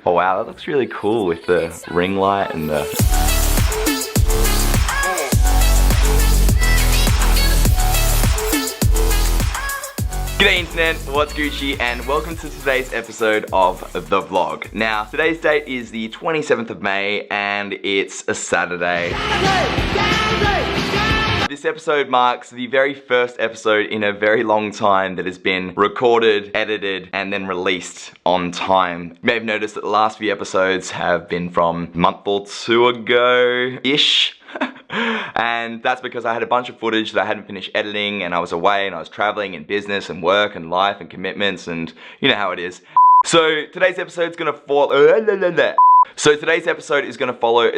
Oh wow, that looks really cool with the ring light and the... G'day internet, what's Gucci, and welcome to today's episode of the vlog. Now, today's date is the 27th of May and it's a Saturday. This episode marks the very first episode in a very long time that has been recorded, edited, and then released on time. You may have noticed that the last few episodes have been from a month or two ago-ish. And that's because I had a bunch of footage that I hadn't finished editing, and I was away and I was traveling in business and work and life and commitments, and you know how it is. So today's episode is gonna follow a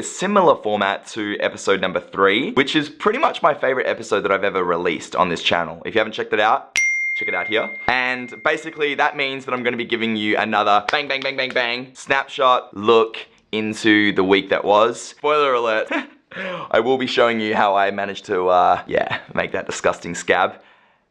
similar format to episode number 3, which is pretty much my favorite episode that I've ever released on this channel. If you haven't checked it out, check it out here. And basically that means that I'm gonna be giving you another bang, bang, bang, bang, bang snapshot look into the week that was. Spoiler alert. I will be showing you how I managed to, make that disgusting scab.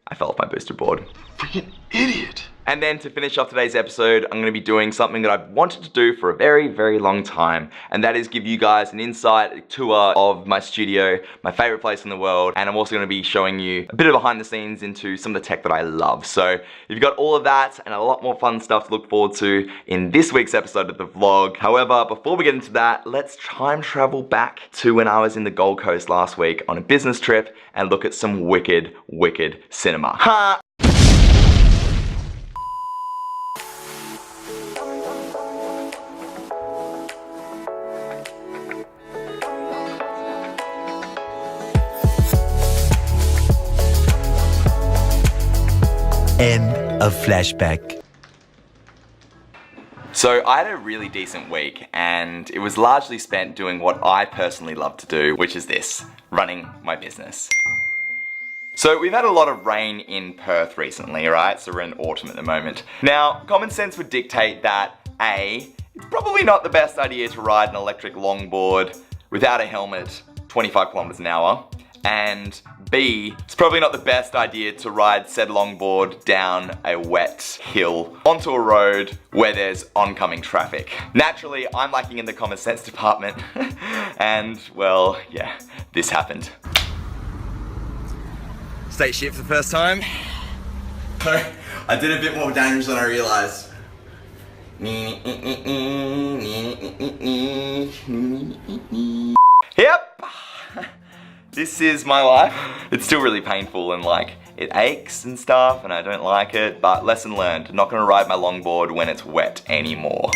I fell off my booster board. Freaking idiot. And then to finish off today's episode, I'm gonna be doing something that I've wanted to do for a very, very long time. And that is give you guys an insight, a tour of my studio, my favorite place in the world. And I'm also gonna be showing you a bit of behind the scenes into some of the tech that I love. So you've got all of that and a lot more fun stuff to look forward to in this week's episode of the vlog. However, before we get into that, let's time travel back to when I was in the Gold Coast last week on a business trip and look at some wicked, wicked cinema. Ha! End of flashback. So I had a really decent week, and it was largely spent doing what I personally love to do, which is this, running my business. So we've had a lot of rain in Perth recently, right? So we're in autumn at the moment. Now, common sense would dictate that A, it's probably not the best idea to ride an electric longboard without a helmet 25 kilometers an hour. And B, it's probably not the best idea to ride said longboard down a wet hill onto a road where there's oncoming traffic. Naturally, I'm lacking in the common sense department. And, well, yeah, this happened. State shit for the first time. I did a bit more damage than I realized. Yep. This is my life. It's still really painful and like it aches and stuff and I don't like it, but lesson learned, I'm not gonna ride my longboard when it's wet anymore.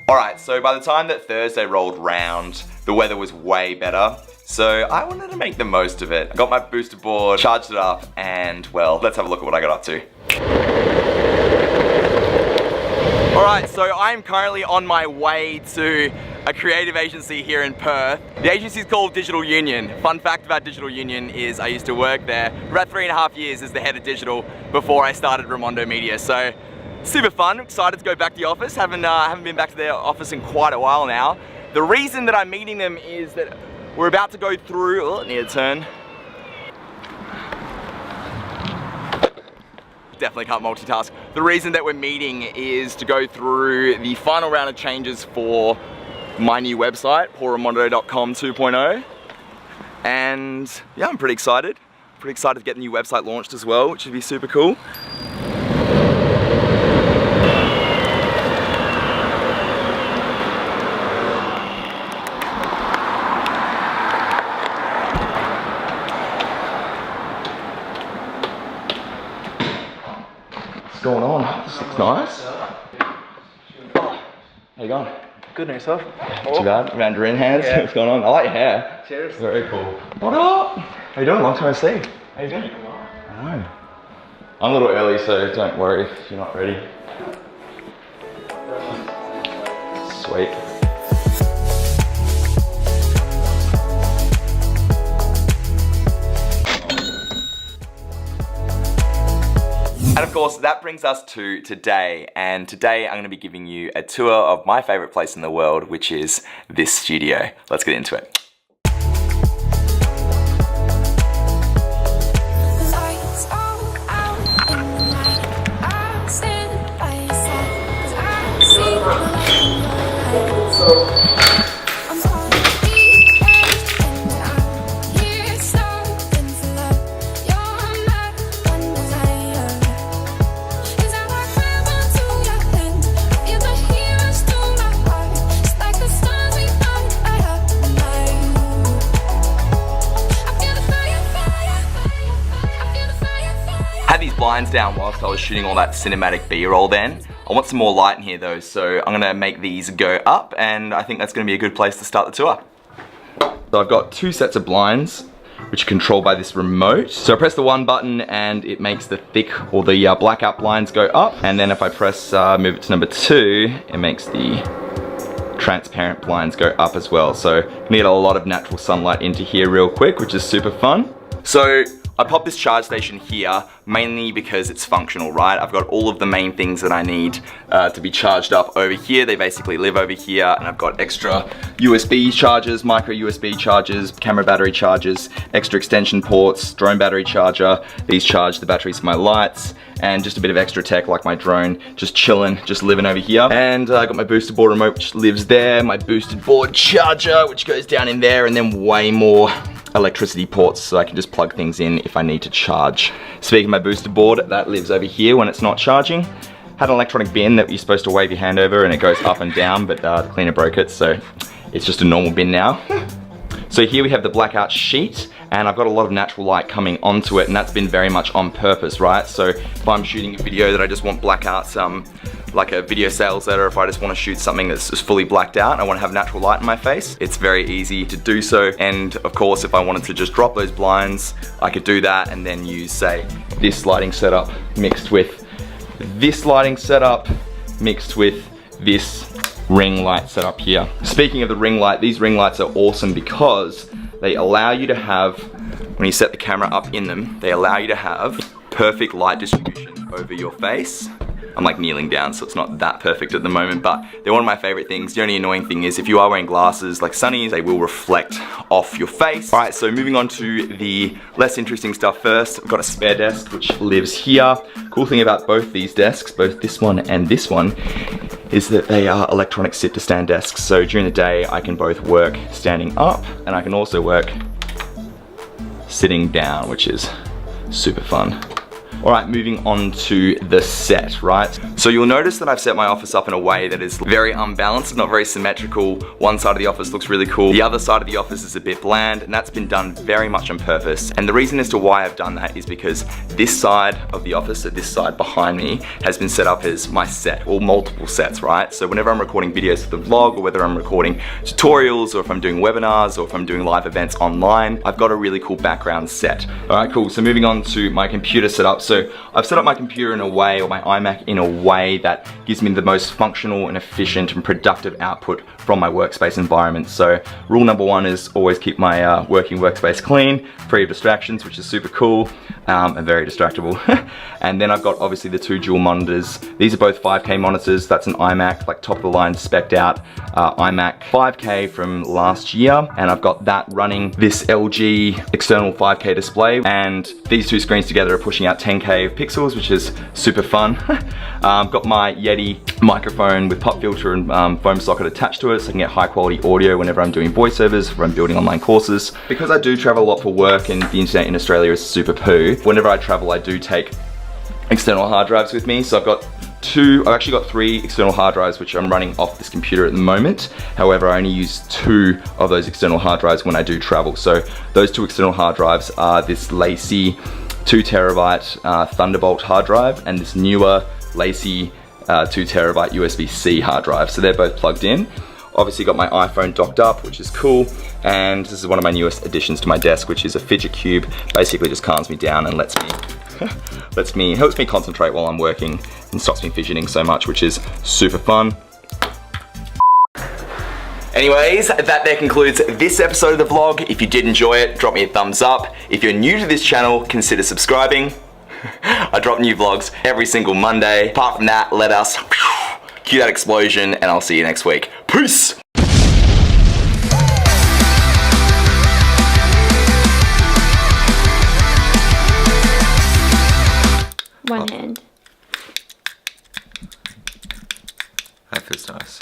Alright, so by the time that Thursday rolled round, the weather was way better. So I wanted to make the most of it. I got my booster board, charged it up, and well, let's have a look at what I got up to. Alright, so I'm currently on my way to a creative agency here in Perth. The agency is called Digital Union. Fun fact about Digital Union is I used to work there for about 3.5 years as the head of digital before I started Ramondo Media. So super fun, excited to go back to the office. Haven't been back to their office in quite a while now. The reason that I'm meeting them is that we're about to go through, need a turn. Definitely can't multitask. The reason that we're meeting is to go through the final round of changes for my new website, 𝗘𝗣𝗜𝗦𝗢𝗔 2.0. And yeah, I'm pretty excited. Pretty excited to get the new website launched as well, which would be super cool. What's going on? This looks nice. How you going? Good, and yourself? Too bad. Mandarin hands. Yeah. What's going on? I like your hair. Cheers. Very cool. What up? How you doing? Long time no see. How you doing? I know. I'm a little early, so don't worry if you're not ready. Sweet. And of course, that brings us to today, and today I'm going to be giving you a tour of my favorite place in the world, which is this studio. Let's get into it. Had these blinds down whilst I was shooting all that cinematic B-roll then. I want some more light in here though, so I'm gonna make these go up, and I think that's gonna be a good place to start the tour. So I've got 2 sets of blinds, which are controlled by this remote. So I press the 1 button and it makes the thick or the blackout blinds go up. And then if I press, move it to number 2, it makes the transparent blinds go up as well. So I'm gonna get a lot of natural sunlight into here real quick, which is super fun. So I popped this charge station here mainly because it's functional, right? I've got all of the main things that I need to be charged up over here. They basically live over here, and I've got extra USB chargers, micro USB chargers, camera battery chargers, extra extension ports, drone battery charger. These charge the batteries for my lights, and just a bit of extra tech like my drone, just chilling, just living over here. And I got my booster board remote, which lives there, my boosted board charger, which goes down in there, and then way more electricity ports so I can just plug things in if I need to charge. Speaking of my booster board, that lives over here when it's not charging. Had an electronic bin that you're supposed to wave your hand over and it goes up and down, but the cleaner broke it, so it's just a normal bin now. So here we have the blackout sheet, and I've got a lot of natural light coming onto it, and that's been very much on purpose, right? So if I'm shooting a video that I just want blackouts, like a video sales letter, if I just want to shoot something that's just fully blacked out and I want to have natural light in my face, it's very easy to do so. And of course, if I wanted to just drop those blinds, I could do that and then use, say, this lighting setup mixed with this lighting setup mixed with this ring light setup here. Speaking of the ring light, these ring lights are awesome because they allow you to have, when you set the camera up in them, they allow you to have perfect light distribution over your face. I'm like kneeling down, so it's not that perfect at the moment, but they're one of my favorite things. The only annoying thing is if you are wearing glasses like sunnies, they will reflect off your face. All right, so moving on to the less interesting stuff first. I've got a spare desk which lives here. Cool thing about both these desks, both this one and this one, is that they are electronic sit to stand desks. So during the day, I can both work standing up and I can also work sitting down, which is super fun. All right, moving on to the set, right? So you'll notice that I've set my office up in a way that is very unbalanced, not very symmetrical. One side of the office looks really cool. The other side of the office is a bit bland, and that's been done very much on purpose. And the reason as to why I've done that is because this side of the office, so this side behind me, has been set up as my set, or multiple sets, right? So whenever I'm recording videos for the vlog, or whether I'm recording tutorials, or if I'm doing webinars, or if I'm doing live events online, I've got a really cool background set. All right, cool. So moving on to my computer setup. So I've set up my computer in a way, or my iMac in a way that gives me the most functional and efficient and productive output from my workspace environment. So rule number 1 is always keep my working workspace clean, free of distractions, which is super cool and very distractible. And then I've got obviously the 2 dual monitors. These are both 5K monitors. That's an iMac, like top of the line, spec'd out iMac 5K from last year. And I've got that running this LG external 5K display. And these 2 screens together are pushing out 10K of pixels, which is super fun. I've got my Yeti microphone with pop filter and foam socket attached to it, so I can get high quality audio whenever I'm doing voiceovers, or I'm building online courses. Because I do travel a lot for work and the internet in Australia is super poo, whenever I travel I do take external hard drives with me. So I've actually got 3 external hard drives which I'm running off this computer at the moment. However, I only use 2 of those external hard drives when I do travel. So those 2 external hard drives are this 𝗘𝗢𝗓 2TB Thunderbolt hard drive and this newer 𝗘𝗓𝗓 2TB USB-C hard drive. So they're both plugged in. Obviously got my iPhone docked up, which is cool. And this is one of my newest additions to my desk, which is a fidget cube. Basically just calms me down and helps me concentrate while I'm working and stops me fidgeting so much, which is super fun. Anyways, that there concludes this episode of the vlog. If you did enjoy it, drop me a thumbs up. If you're new to this channel, consider subscribing. I drop new vlogs every single Monday. Apart from that, let us cue that explosion, and I'll see you next week. Peace! One hand. That feels nice.